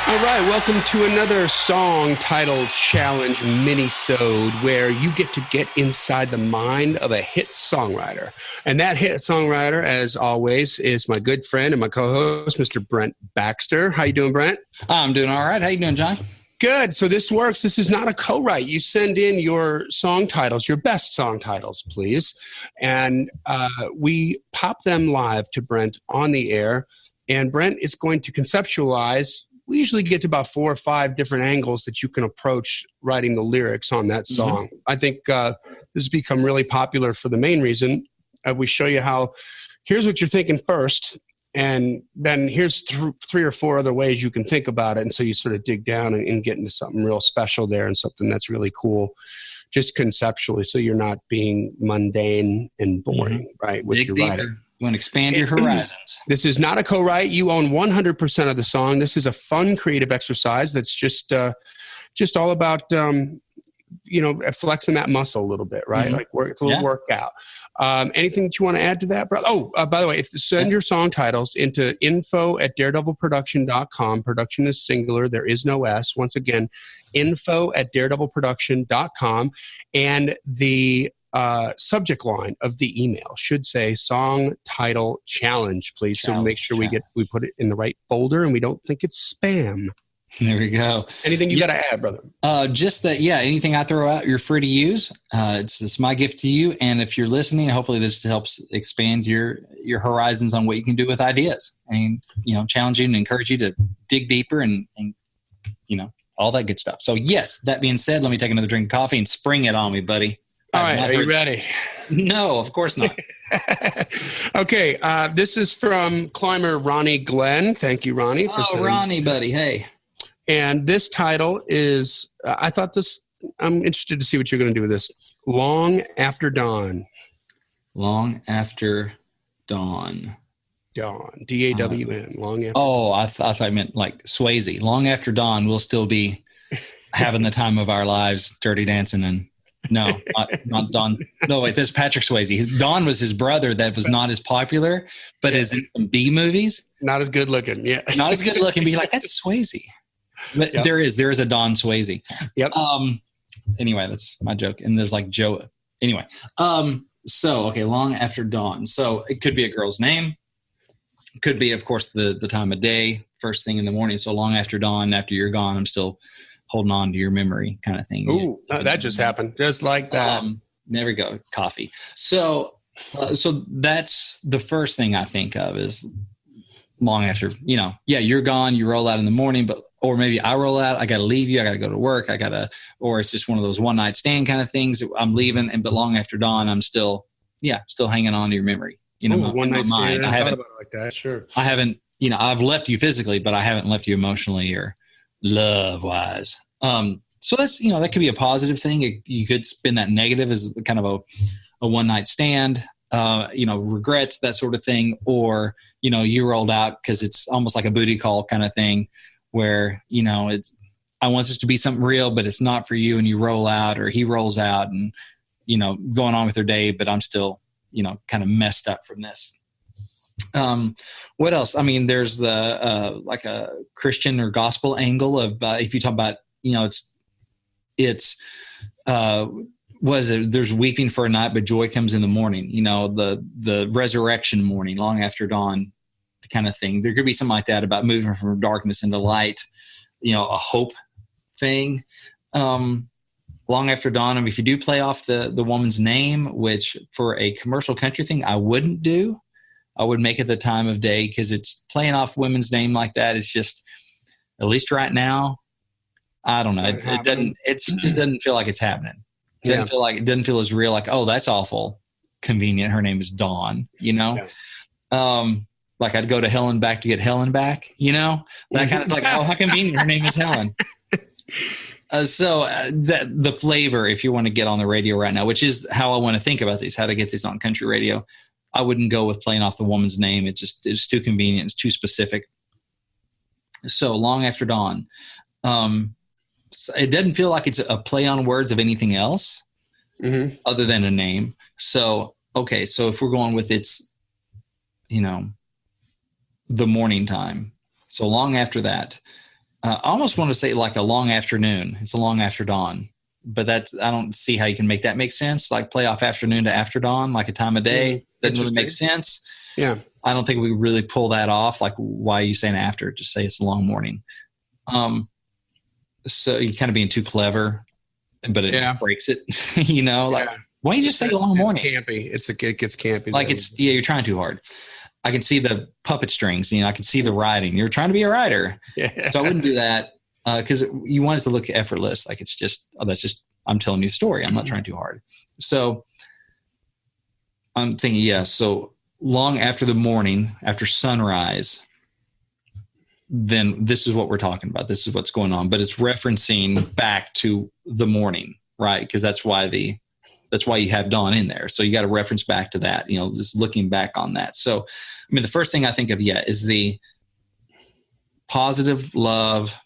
All right, welcome to another song titled Challenge Mini-Sode, where you get inside the mind of a hit songwriter. And that hit songwriter, as always, is my good friend and my co-host, Mr. Brent Baxter. How you doing, Brent? I'm doing all right. How you doing, Johnny? Good. So this works. This is not a co-write. You send in your song titles, your best song titles, please. And we pop them live to Brent on the air. And Brent is going to conceptualize. We usually get to about 4 or 5 different angles that you can approach writing the lyrics on that song. Mm-hmm. I think this has become really popular for the main reason. We show you how, here's what you're thinking first, and then here's 3 or 4 other ways you can think about it. And so you sort of dig down and get into something real special there and something that's really cool, just conceptually, so you're not being mundane and boring, right, with your writing. You want to expand your horizons. This is not a co-write. You own 100% of the song. This is a fun, creative exercise that's just all about, flexing that muscle a little bit, right? Mm-hmm. Like it's a little workout. Anything that you want to add to that, bro? Oh, by the way, send your song titles into info@daredevilproduction.com. Production is singular. There is no S. Once again, info@daredevilproduction.com. And the subject line of the email should say song title challenge, please. So make sure we put it in the right folder and we don't think it's spam. There we go. Anything you got to add, brother? Just that, anything I throw out, you're free to use. It's my gift to you. And if you're listening, hopefully this helps expand your horizons on what you can do with ideas and, challenge you and encourage you to dig deeper and all that good stuff. So yes, that being said, let me take another drink of coffee and spring it on me, buddy. All right, are you ready? No, of course not. Okay, this is from climber Ronnie Glenn. Thank you, Ronnie. Ronnie, buddy, hey. And this title is, I'm interested to see what you're going to do with this. Long After Dawn. Long After Dawn. Dawn, D-A-W-N, Long After Dawn. I thought I meant like Swayze. Long After Dawn, we'll still be having the time of our lives, dirty dancing and... No, not Don. No, wait, this is Patrick Swayze. Don was his brother that was not as popular, but is in some B movies. Not as good looking, yeah. Not as good looking, but you're like, that's Swayze. But there is a Don Swayze. Yep. Anyway, that's my joke. And there's like Joe. Anyway. Long After Dawn. So it could be a girl's name. It could be, of course, the time of day, first thing in the morning. So long after dawn, after you're gone, I'm still holding on to your memory kind of thing. Ooh, that just happened. Just like that. There we go. Coffee. So that's the first thing I think of is long after, you're gone, you roll out in the morning, or maybe I roll out, I got to leave you. I got to go to work. Or it's just one of those one night stand kind of things. I'm leaving. But long after dawn, I'm still hanging on to your memory. One night stand. I haven't thought about it like that. Sure. I haven't, I've left you physically, but I haven't left you emotionally or love wise. So that's, that could be a positive thing. You could spin that negative as kind of a one night stand, regrets, that sort of thing. Or, you rolled out because it's almost like a booty call kind of thing where, I want this to be something real, but it's not for you. And you roll out or he rolls out and, going on with their day, but I'm still, kind of messed up from this. What else? I mean, there's the like a Christian or gospel angle of if you talk about, there's weeping for a night, but joy comes in the morning. The resurrection morning, long after dawn, kind of thing. There could be something like that about moving from darkness into light. A hope thing. Long after dawn. I mean, if you do play off the woman's name, which for a commercial country thing, I wouldn't do. I would make it the time of day because it's playing off women's name like that. It's just, at least right now, I don't know. It just doesn't feel like it's happening. It doesn't feel as real. Like, oh, that's awful convenient. Her name is Dawn. Like I'd go to Helen back to get Helen back. That kind of like, oh, how convenient. Her name is Helen. The flavor, if you want to get on the radio right now, which is how I want to think about these, how to get these on country radio. I wouldn't go with playing off the woman's name. It's too convenient. It's too specific. So long after dawn. It doesn't feel like it's a play on words of anything else other than a name. So, okay. So if we're going with it's, the morning time. So long after that, I almost want to say like a long afternoon. It's a long after dawn, but I don't see how you can make that make sense. Like play off afternoon to after dawn, like a time of day. Doesn't really make sense. Yeah. I don't think we really pull that off. Like, why are you saying after? Just say it's a long morning. So you're kind of being too clever, but it just breaks it, you know, like, why don't you just say long morning? It's campy. It gets campy. Like you're trying too hard. I can see the puppet strings, you know, I can see the writing. You're trying to be a writer. Yeah. So I wouldn't do that because you want it to look effortless. Like it's just, I'm telling you a story. I'm not trying too hard. So I'm thinking, so long after the morning, after sunrise, then this is what we're talking about. This is what's going on, but it's referencing back to the morning, right? Because that's why you have dawn in there. So you got to reference back to that, you know, just looking back on that. So, I mean, the first thing I think of, is the positive love.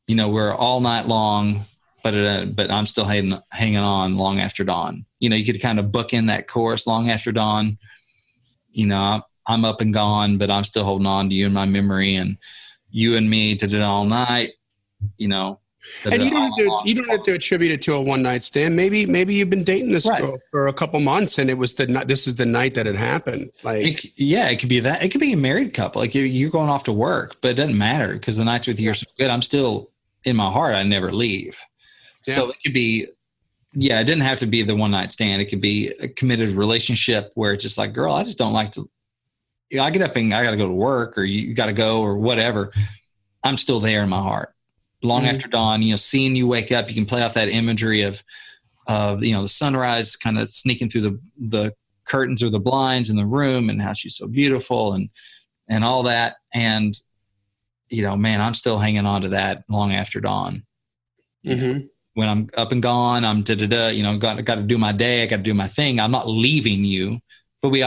You know, we're all night long, but I'm still hanging on long after dawn. You know, you could kind of book in that chorus, long after dawn. You know, I'm up and gone, but I'm still holding on to you in my memory, and you and me did it all night. You know. And you don't have to attribute it to a one night stand. Maybe you've been dating this girl for a couple months, and this is the night that it happened. Like, it could be that. It could be a married couple. Like you're going off to work, but it doesn't matter because the nights with you are so good. I'm still in my heart. I never leave. Yeah. So it could be, it didn't have to be the one night stand. It could be a committed relationship where it's just like, girl, I just don't like to. You know, I get up and I got to go to work, or you got to go, or whatever. I'm still there in my heart. Long after dawn, you know, seeing you wake up, you can play off that imagery of you know, the sunrise kind of sneaking through the curtains or the blinds in the room, and how she's so beautiful and all that. And, you know, man, I'm still hanging on to that long after dawn. Mm-hmm. When I'm up and gone, I'm you know, got to do my day. I got to do my thing. I'm not leaving you, but we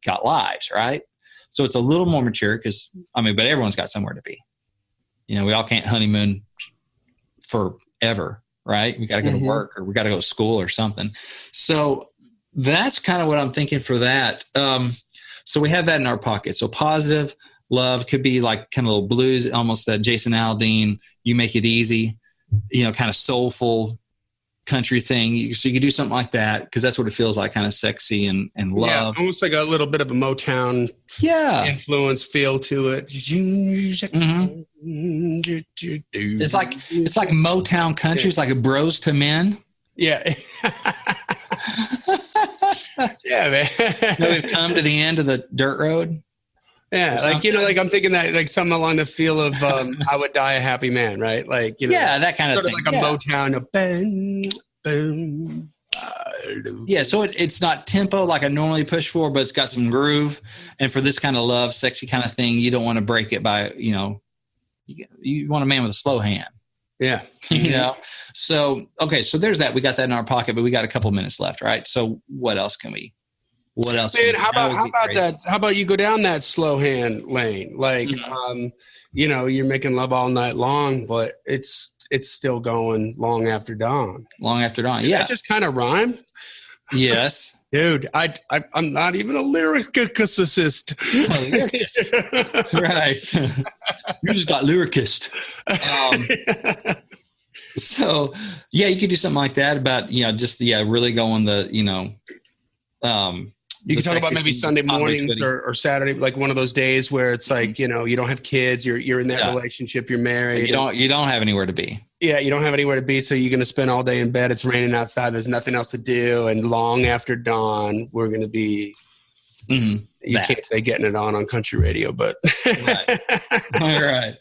got lives, right? So it's a little more mature because, but everyone's got somewhere to be. You know, we all can't honeymoon forever, right? We got to go to work, or we got to go to school or something. So that's kind of what I'm thinking for that. So we have that in our pocket. So positive love could be like kind of a little blues, almost that Jason Aldean, You Make It Easy, you know, kind of soulful country thing. So you could do something like that because that's what it feels like, kind of sexy and love. Yeah, almost like a little bit of a Motown influence feel to it. Mm-hmm. It's like Motown country. It's like a Bros to Men. Yeah. Yeah, man. We've come to the end of the dirt road. Yeah, like, you know, like I'm thinking that like something along the feel of I Would Die a Happy Man, right? Like, you know, that kind of sort thing. Of like a Motown, boom, boom. Yeah, so it's not tempo like I normally push for, but it's got some groove. And for this kind of love, sexy kind of thing, you don't want to break it by, you know, you want a man with a slow hand. Yeah. You know? So, okay, so there's that. We got that in our pocket, but we got a couple minutes left, right? So what else? Man, how about that? How about you go down that slow hand lane? Like, you know, you're making love all night long, but it's still going long after dawn. Long after dawn. Does that just kind of rhyme? Yes. Dude, I'm not even a lyricist. Right. You just got lyricist. So, you could do something like that about, you know, just, really going the, you know, you can talk about maybe Sunday mornings or Saturday, like one of those days where it's like, you know, you don't have kids, you're in that relationship, you're married. You don't have anywhere to be. Yeah, you don't have anywhere to be, so you're going to spend all day in bed. It's raining outside. There's nothing else to do, and long after dawn, we're going to be. You can't say getting it on country radio, but right.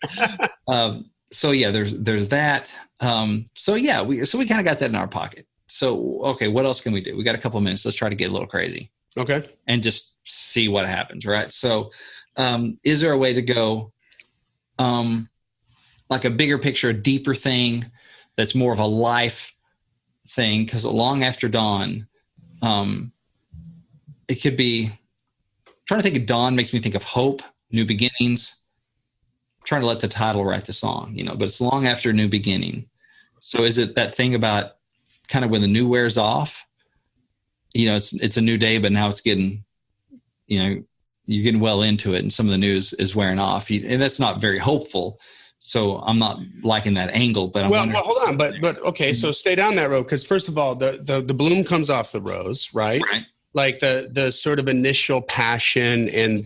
So there's that. We kind of got that in our pocket. So okay, what else can we do? We got a couple of minutes. Let's try to get a little crazy. Okay, and just see what happens. Right. So, is there a way to go? Like a bigger picture, a deeper thing that's more of a life thing, because long after dawn, it could be. I'm trying to think of dawn makes me think of hope, new beginnings. I'm trying to let the title write the song, you know, but it's long after new beginning. So is it that thing about kind of when the new wears off? You know, it's a new day, but now it's getting, you know, you're getting well into it, and some of the news is wearing off, and that's not very hopeful. So I'm not liking that angle, but well, hold on, but okay. So stay down that road, because first of all, the bloom comes off the rose, right? Right. Like the sort of initial passion and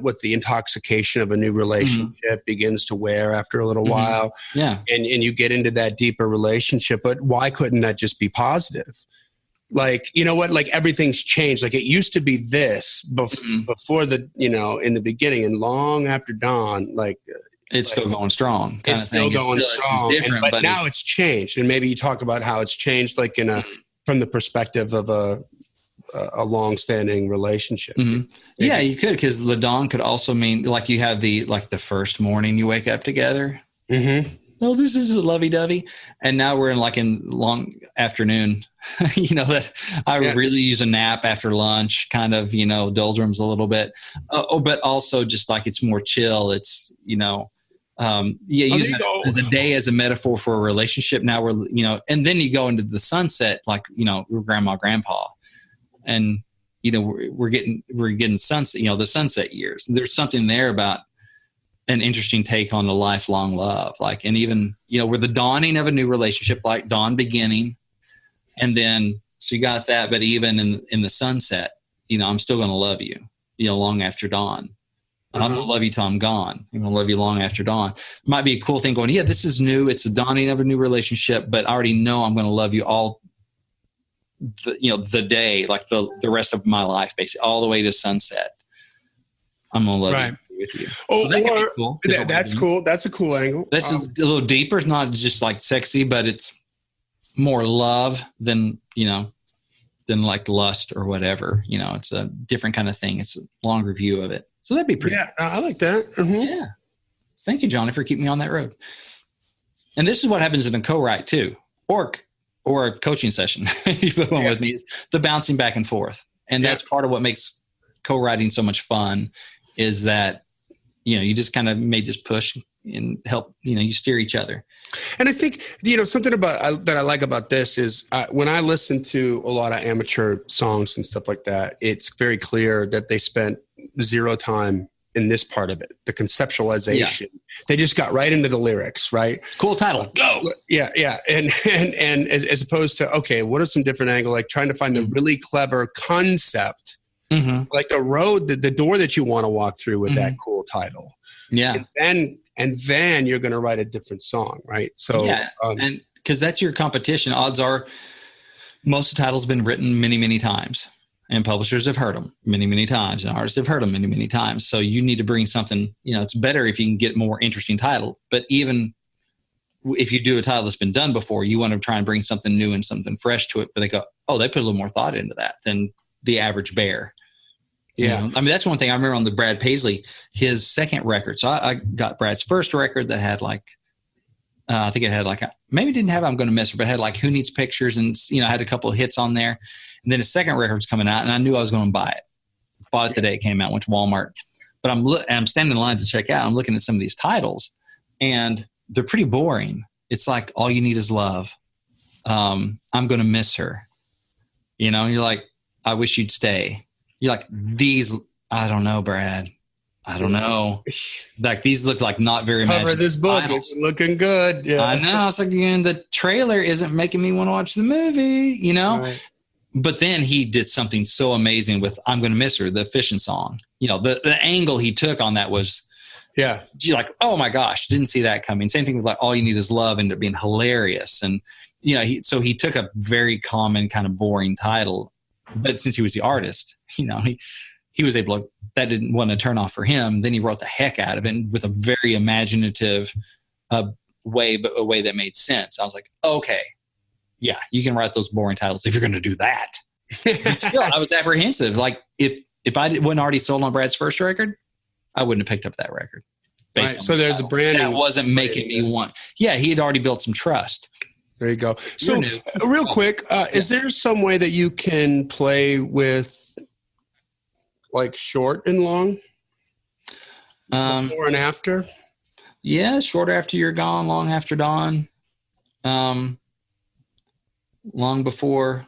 what the intoxication of a new relationship begins to wear after a little while. Yeah. And you get into that deeper relationship. But why couldn't that just be positive? Like, you know what? Like everything's changed. Like it used to be this before the, in the beginning, and long after dawn, like it's still going strong. It's still going strong. It's different, but now it's changed. And maybe you talk about how it's changed, like from the perspective of a long-standing relationship. Yeah, you could, because the dawn could also mean like you have the first morning you wake up together. Oh, this is a lovey-dovey, and now we're in long afternoon. That I really use a nap after lunch, kind of doldrums a little bit. But also just like it's more chill. It's use it as a day as a metaphor for a relationship. Now we're and then you go into the sunset, like grandma, grandpa. And we're getting sunset, the sunset years. There's something there about an interesting take on the lifelong love, like, and even we're the dawning of a new relationship, like dawn beginning, and then so you got that. But even in the sunset, I'm still going to love you, long after dawn. And I'm going to love you till I'm gone. I'm going to love you long after dawn. Might be a cool thing going, yeah, this is new. It's a dawning of a new relationship, but I already know I'm going to love you all the day, like the rest of my life, basically all the way to sunset. I'm gonna love you with you. Oh, so that cool. That's cool. That's a cool angle. This is a little deeper. It's not just like sexy, but it's more love than like lust or whatever. It's a different kind of thing. It's a longer view of it. So that'd be pretty. Yeah, I like that. Yeah. Thank you, Johnny, for keeping me on that road. And this is what happens in a co-write too, or a coaching session. You put one with me, is the bouncing back and forth. And that's part of what makes co-writing so much fun, is that, you just kind of may just push and help, you steer each other. And I think, something about that I like about this is when I listen to a lot of amateur songs and stuff like that, it's very clear that they spent zero time in this part of it, the conceptualization. Yeah. They just got right into the lyrics, right? Cool title, go. Yeah. And as opposed to, okay, what are some different angles, like trying to find the really clever concept, like a road, the door that you want to walk through with that cool title. Yeah. And then you're going to write a different song, right? So, and because that's your competition, odds are most of the titles have been written many, many times. And publishers have heard them many, many times, and artists have heard them many, many times. So you need to bring something, it's better if you can get more interesting title. But even if you do a title that's been done before, you want to try and bring something new and something fresh to it. But they go, oh, they put a little more thought into that than the average bear. Yeah. I mean, that's one thing I remember on the Brad Paisley, his second record. So I got Brad's first record that had I think it had maybe didn't have I'm Gonna Miss Her, but it had like Who Needs Pictures, and had a couple of hits on there. And then his second record was coming out, and I knew I was going to buy it. Bought it the day it came out, went to Walmart. But I'm standing in line to check out. I'm looking at some of these titles, and they're pretty boring. It's like All You Need Is Love. I'm Gonna Miss Her. You're like, I Wish You'd Stay. You're like, these, I don't know, Brad. I don't know. Like these look like not very much. Cover this book. Titles. It's looking good. Yeah. I know. It's like, the trailer isn't making me want to watch the movie, Right. But then he did something so amazing with I'm Gonna Miss Her, the fishing song. The angle he took on that was, you're like, oh my gosh, didn't see that coming. Same thing with like All You Need Is Love, ended up being hilarious. And, so he took a very common kind of boring title, but since he was the artist, he was able to, that didn't want to turn off for him. Then he wrote the heck out of it with a very imaginative way, but a way that made sense. I was like, okay, yeah, you can write those boring titles if you're going to do that. But still, I was apprehensive. Like if I wasn't already sold on Brad's first record, I wouldn't have picked up that record. Right. So there's a brand that wasn't making me want. Yeah, he had already built some trust. There you go. So real quick, is there some way that you can play with like short and long? Before and after? Yeah, short after you're gone, long after dawn. Long before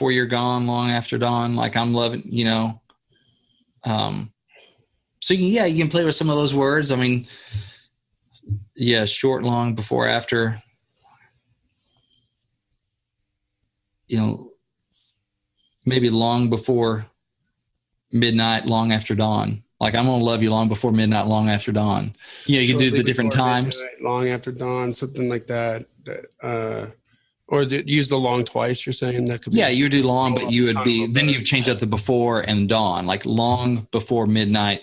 you're gone, long after dawn. Like I'm loving, So yeah, you can play with some of those words. I mean, yeah, short, long, before, after. You know, maybe long before midnight, long after dawn. Like, I'm gonna love you long before midnight, long after dawn. You know, you can do the different times. Midnight, long after dawn, something like that. Or use the long twice. You're saying that could be. Yeah, you would do long, but you would be then you change up the before and dawn, like long before midnight,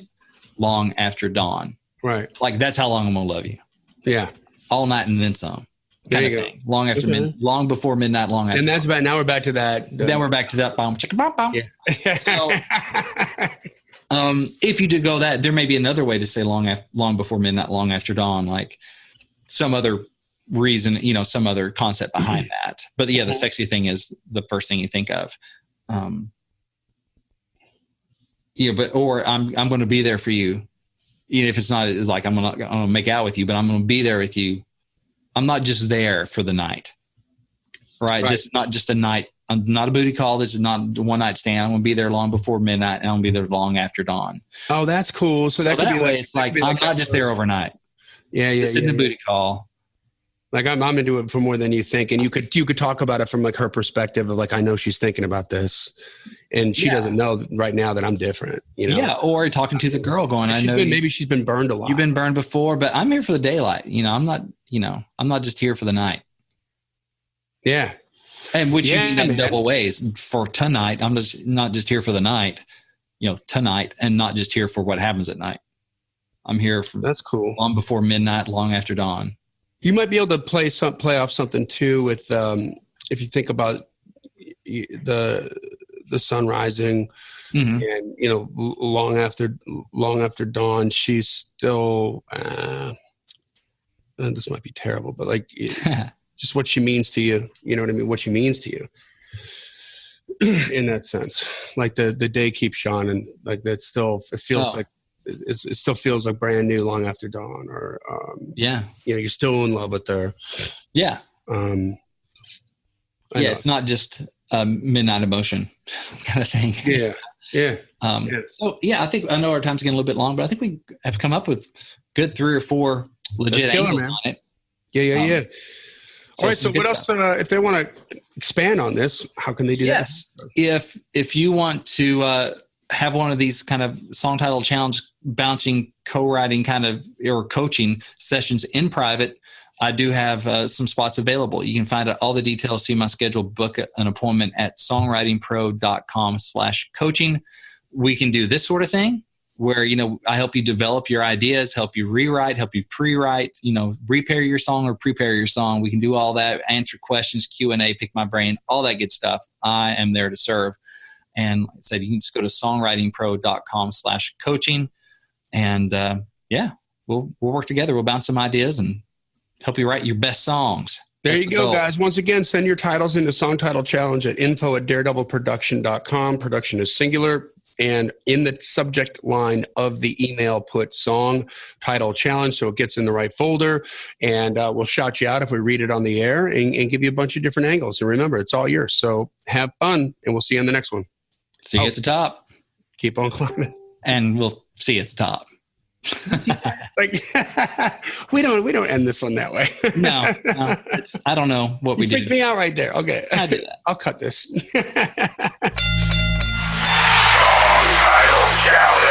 long after dawn. Right. Like, that's how long I'm gonna love you. Yeah. All night and then some. Kind of thing. Long after long before midnight, long after. And that's about, now we're back to that. Then we're back to that bomb. Chicka bomb bomb. Yeah. So, if you do go that, there may be another way to say long before midnight, long after dawn, like some other reason, you know, some other concept behind that. But yeah, the sexy thing is the first thing you think of. Yeah, but or I'm going to be there for you, even if it's not, it's like I'm gonna make out with you, but I'm going to be there with you. I'm not just there for the night, right? This is not just a night. I'm not a booty call. This is not a one night stand. I'm going to be there long before midnight, and I'm going to be there long after dawn. Oh, that's cool. So that could be way, like, it's like I'm not just there overnight. Yeah. This isn't a booty call. Like I'm into it for more than you think, and you could talk about it from like her perspective of like, I know she's thinking about this, and she doesn't know right now that I'm different. You know? Yeah. Or talking to the girl, going, I know maybe she's been burned a lot. You've been burned before, but I'm here for the daylight. You know, I'm not just here for the night. Yeah. And which you mean in double ways. For tonight, I'm just not just here for the night, you know, tonight, and not just here for what happens at night. I'm here for that's cool. Long before midnight, long after dawn. You might be able to play off something too with if you think about the sun rising, and you know, long after dawn, she's still. This might be terrible, but like just what she means to you. You know what I mean? What she means to you in that sense. Like the day keeps shining. Like that still it feels like. It still feels like brand new long after dawn, or you know, you're still in love with her. Yeah. It's not just midnight emotion kind of thing. Yeah. So I think I know our time's getting a little bit long, but I think we have come up with good 3 or 4 legit angles on it. Yeah. All right. So what else? If they want to expand on this, how can they do that? Yes. If you want to have one of these kind of song title challenge bouncing co-writing kind of or coaching sessions in private, I do have some spots available. You can find out all the details, see my schedule, book an appointment at songwritingpro.com/coaching. We can do this sort of thing where, you know, I help you develop your ideas, help you rewrite, help you pre-write, you know, repair your song or prepare your song. We can do all that, answer questions, Q&A, pick my brain, all that good stuff. I am there to serve. And like I said, you can just go to songwritingpro.com/coaching. And we'll work together. We'll bounce some ideas and help you write your best songs. There you go, guys. Once again, send your titles into Song Title Challenge at info@daredevilproduction.com. Production is singular. And in the subject line of the email, put Song Title Challenge so it gets in the right folder. And we'll shout you out if we read it on the air and give you a bunch of different angles. And remember, it's all yours. So have fun, and we'll see you on the next one. See you at the top. Keep on climbing. And we'll see you at the top. Like we don't end this one that way. No, I don't know what we did. Freaked me out right there. Okay, I did that. I'll cut this. Song Title Challenge.